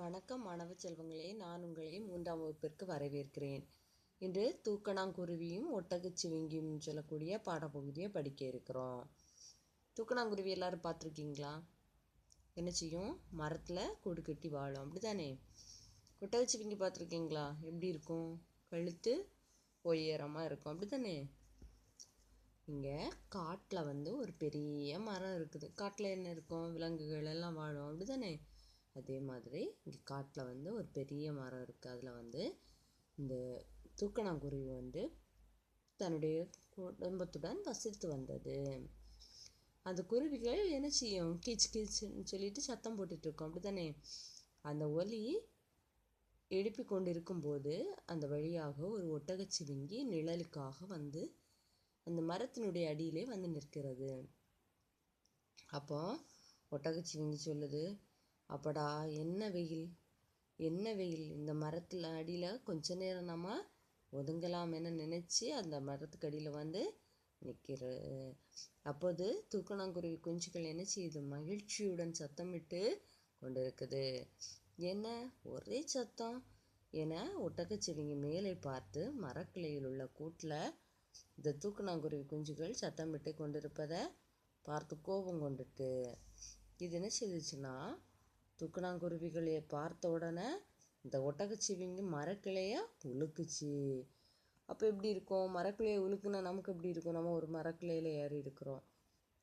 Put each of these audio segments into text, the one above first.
வணக்கம் மாணவ செல்வங்களே, நான் உங்களை 3ஆம் வகுப்பிற்கு வரவேற்கிறேன். இன்று தூக்கணாங்குருவியும் ஒட்டகச்சிவிங்கியும் சொல்லக்கூடிய பாடப்பகுதியை படிக்க இருக்கிறோம். தூக்கணாங்குருவி எல்லாரும் பார்த்துருக்கீங்களா? என்ன செய்யும்? மரத்தில் கூடு கட்டி வாழும், அப்படிதானே? ஒட்டகச்சிவிங்கி பார்த்துருக்கீங்களா? எப்படி இருக்கும்? கழுத்து உயரமாக இருக்கும், அப்படிதானே? இங்கே காட்டில் ஒரு பெரிய மரம் இருக்குது. காட்டில் என்ன இருக்கும்? விலங்குகள் எல்லாம் வாழும், அப்படிதானே? அதே மாதிரி இங்கே காட்டில் ஒரு பெரிய மரம் இருக்குது. அதில் இந்த தூக்கணாங்குருவி தன்னுடைய குடும்பத்துடன் வசித்து வந்தது. அந்த குருவிகள் என்ன செய்யும்? கீச் கீச்சுன்னு சொல்லிட்டு சத்தம் போட்டுட்டு இருக்கோம், அப்படித்தானே? அந்த ஒலி எழுப்பி கொண்டிருக்கும்போது அந்த வழியாக ஒரு ஒட்டகச்சிவிங்கி நிழலுக்காக அந்த மரத்தினுடைய அடியிலே நிற்கிறது. அப்போ ஒட்டகச்சிவிங்கி சொல்லுது, அப்படா என்ன வெயில், என்ன வெயில்! இந்த மரத்தில் அடியில் கொஞ்ச நேரம் நம்ம ஒதுங்கலாம் என நினச்சி அந்த மரத்துக்கு அடியில் நிற்கிற. அப்போது தூக்கணாங்குருவி குஞ்சுகள் என்ன செய்யுது? மகிழ்ச்சியுடன் சத்தமிட்டு கொண்டிருக்குது. என்ன ஒரே சத்தம் என ஒட்டகச்சிவிங்கி மேலே பார்த்து மரக்கிளையில் உள்ள கூட்டில் இந்த தூக்கணாங்குருவி குஞ்சுகள் சத்தமிட்டு கொண்டிருப்பதை பார்த்து கோபம் கொண்டுட்டு இது என்ன செய்துச்சுன்னா, தூக்கணாங்குருவிகளை பார்த்த உடனே இந்த ஒட்டகச்சிவிங்கி மரக்கிளையை உழுக்குச்சு. அப்போ எப்படி இருக்கும்? மரக்கிளையை உழுக்குன்னா நமக்கு எப்படி இருக்கும்? நம்ம ஒரு மரக்கிளையில் ஏறி இருக்கிறோம்,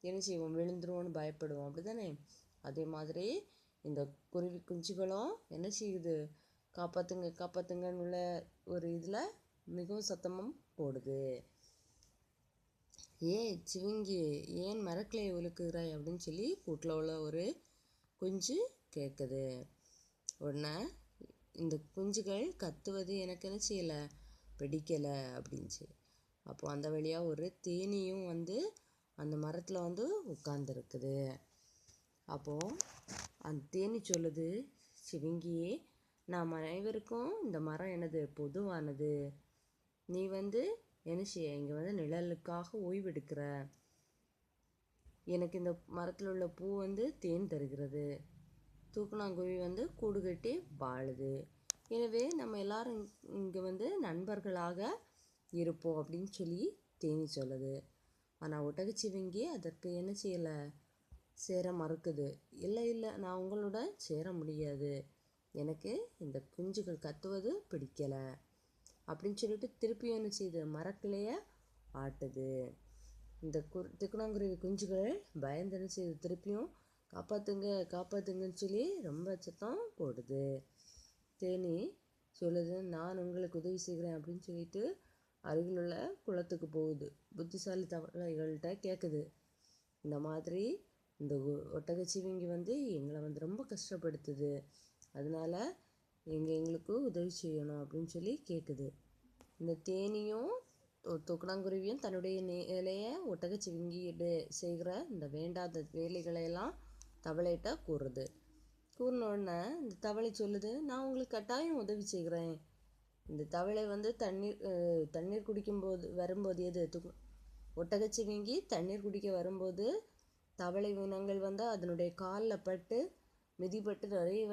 என்ன செய்வோம்? விழுந்துருவோன்னு பயப்படுவோம், அப்படிதானே? அதே மாதிரி இந்த குருவி குஞ்சுகளும் என்ன செய்யுது? காப்பாற்றுங்க காப்பாற்றுங்கன்னு உள்ள ஒரு இதில் மிகவும் சத்தமும் போடுது. சிவிங்கி, ஏன் மரக்கிளையை உழுக்குகிறாய் அப்படின்னு சொல்லி கூட்டில் உள்ள ஒரு குஞ்சு கேட்குது. உடனே இந்த குஞ்சுகள் கத்துவது எனக்கு என்ன செய்யலை, பிடிக்கலை அப்படின்ச்சு. அப்போ அந்த வழியாக ஒரு தேனியும் அந்த மரத்தில் உட்கார்ந்துருக்குது. அப்போது அந்த தேனி சொல்லுது, சிவிங்கியே, நாம் அனைவருக்கும் இந்த மரம் எனது பொதுவானது. நீ என்ன செய்ய இங்கே நிழலுக்காக ஓய்வெடுக்கிற. எனக்கு இந்த மரத்தில் உள்ள பூ தேன் தருகிறது. தூக்கணாங்குருவி கூடு கட்டி வாழுது. எனவே நம்ம எல்லாரும் இங்கே நண்பர்களாக இருப்போம் அப்படின்னு சொல்லி தேனி சொல்லுது. ஆனால் ஒட்டகச்சிவிங்கி அதற்கு என்ன செய்யலை, சேர மறுக்குது. இல்லை இல்லை, நான் உங்களோட சேர முடியாது, எனக்கு இந்த குஞ்சுகள் கத்துவது பிடிக்கலை அப்படின்னு சொல்லிட்டு திருப்பியும் என்ன செய்யுது? மரக்கிளையை ஆட்டுது. இந்த தூக்கணாங்குருவி குஞ்சுகள் பயந்து என்ன செய்யுது? திருப்பியும் காப்பாற்றுங்க காப்பாற்றுங்கன்னு சொல்லி ரொம்ப சத்தம் போடுது. தேனி சொல்லுது, நான் உங்களுக்கு உதவி செய்கிறேன் அப்படின்னு சொல்லிட்டு அருகில் உள்ள குளத்துக்கு போகுது. புத்திசாலி தவளைகள்கிட்ட கேட்குது, இந்த மாதிரி இந்த ஒட்டகச்சிவிங்கி எங்களை ரொம்ப கஷ்டப்படுத்துது, அதனால எங்களுக்கு உதவி செய்யணும் அப்படின்னு சொல்லி கேட்குது. இந்த தேனியும் தூக்கணாங்குருவியும் தன்னுடைய வேலையை ஒட்டகச்சிவிங்கிட்டு செய்கிற இந்த வேண்டாத வேலைகளையெல்லாம் தவளைகிட்ட கூறுது. கூறினோடனே இந்த தவளை சொல்லுது, நான் உங்களுக்கு கட்டாயம் உதவி செய்கிறேன். இந்த தவளை தண்ணீர் குடிக்கும்போது வரும்போது ஒட்டகச்சிவிங்கி தண்ணீர் குடிக்க வரும்போது தவளை இனங்கள் அதனுடைய காலில் பட்டு மிதிப்பட்டு நிறைய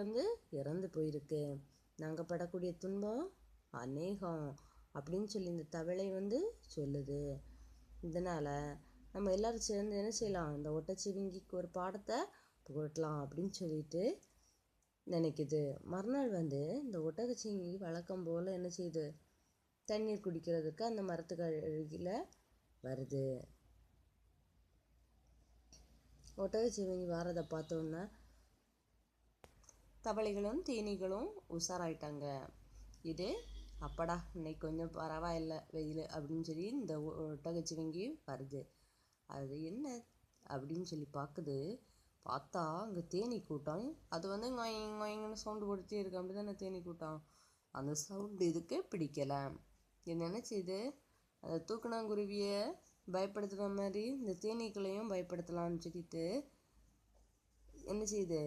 இறந்து போயிருக்கு. நாங்கள் படக்கூடிய துன்பம் அநேகம் அப்படின்னு சொல்லி இந்த தவளை சொல்லுது. இதனால் நம்ம எல்லோரும் சேர்ந்து என்ன செய்யலாம்? இந்த ஒட்டச்சிவிங்கிக்கு ஒரு பாடத்தை புகட்டலாம் அப்படின்னு சொல்லிட்டு நினைக்குது. மறுநாள் இந்த ஒட்டகச்சிவிங்கி வழக்கம் போல் என்ன செய்யுது? தண்ணீர் குடிக்கிறதுக்கு அந்த மரத்துக்கு அருகில் வருது. ஒட்டகச்சிவிங்கி வாரதை பார்த்தோன்னா தவளைகளும் தேனீகளும் உஷாராயிட்டாங்க. இது அப்படா இன்னைக்கு கொஞ்சம் பரவாயில்லை வெயில் அப்படின்னு சொல்லி இந்த ஒட்டகச்சிவிங்கி வருது. அது என்ன அப்படின்னு சொல்லி பார்த்தா அங்கே தேனி கூட்டம் அது ngொயங்கன்னு சவுண்டு போட்டுட்டே இருக்கு, அப்படி தானே தேனி கூட்டம். அந்த சவுண்டு இதுக்கு பிடிக்கலை. இது நினச்சிது அந்த தூக்கணாங்குருவியை பயப்படுத்துகிற மாதிரி இந்த தேனீக்களையும் பயப்படுத்தலாம்னு சொல்லிட்டு என்ன செய்யுது?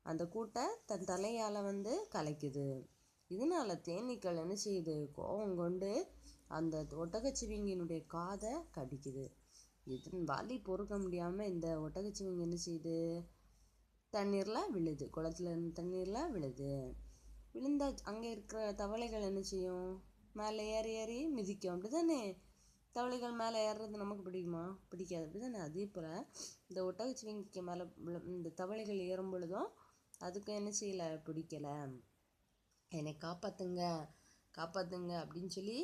அந்த கூட்டை தன் தலையால் கலைக்குது. இதனால் தேனீக்கள் என்ன செய்யுது? கோபம் கொண்டு அந்த ஒட்டகச்சிவிங்கினுடைய காதை கடிக்குது. இதன் வலி பொறுக்க முடியாமல் இந்த ஒட்டகச்சிவிங்கி என்ன செய்யுது? தண்ணீரில் விழுது, குளத்துல இருந்த தண்ணீரில் விழுது. விழுந்தா அங்கே இருக்கிற தவளைகள் என்ன செய்யும்? மேலே ஏறி ஏறி மிதிக்கும், அப்படி தானே? தவளைகள் மேலே ஏறுறது நமக்கு பிடிக்குமா? பிடிக்காது, அப்படி தானே? அதே போல் இந்த ஒட்டகச்சிவிங்கிக்கு மேலே இந்த தவளைகள் ஏறும் பொழுதும் அதுக்கு என்ன செய்யலை? பிடிக்கலை. என்னை காப்பாற்றுங்க காப்பாற்றுங்க அப்படின்னு சொல்லி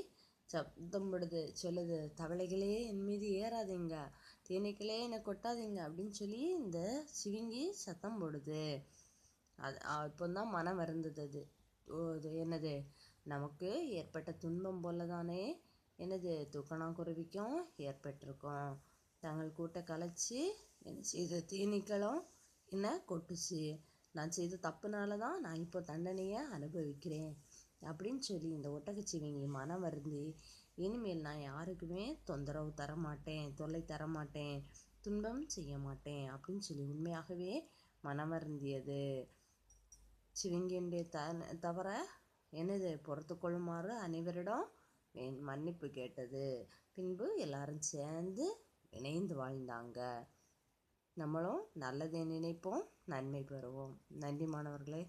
சப்தம் போடுது, சொல்லுது, தவளைகளே என் மீது ஏறாதீங்க, தேனீக்களே என்னை கொட்டாதீங்க அப்படின்னு சொல்லி இந்த சிவிங்கி சத்தம் போடுது. அது இப்போ தான் மனம் வருந்தது. அது என்னது? நமக்கு ஏற்பட்ட துன்பம் போல தானே என்னது தூக்கணாங்குருவிக்கும் ஏற்பட்டிருக்கும். தங்கள் கூட்ட கலைச்சி என்ன செய்த தேனீக்களும் என்ன கொட்டுச்சு. நான் செய்த தப்புனால தான் நான் இப்போ தண்டனையை அனுபவிக்கிறேன் அப்படின்னு சொல்லி இந்த ஒட்டகச்சிவிங்கி மனம் வருந்தி, இனிமேல் நான் யாருக்குமே தொந்தரவு தரமாட்டேன், தொல்லை தரமாட்டேன், துன்பம் செய்ய மாட்டேன் அப்படின்னு சொல்லி உண்மையாகவே மனம் வருந்தியது. சிவிங்கியுடைய தவிர என்னது பொறுத்து கொள்ளுமாறு அனைவரிடம் மன்னிப்பு கேட்டது. பின்பு எல்லாரும் சேர்ந்து இணைந்து வாழ்ந்தாங்க. நம்மளும் நல்லதை நினைப்போம், நன்மை பெறுவோம். நன்றி மாணவர்களே.